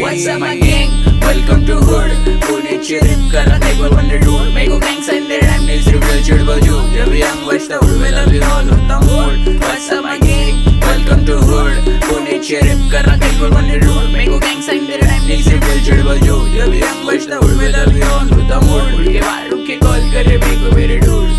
What's up my gang? Welcome to hood. पुण्याची rap करा table on the road. मेरे को gangs and their rhyme needs reveal चिड़बल जो जब young बजता उड़वे लवी all होता mood. What's up my gang? Welcome to hood. पुण्याची rap करा table on the road. मेरे को gangs and their rhyme needs reveal चिड़बल जो जब young बजता उड़वे लवी all होता mood. उड़ के बाहर रुक के call करे मेरे को मेरे dude.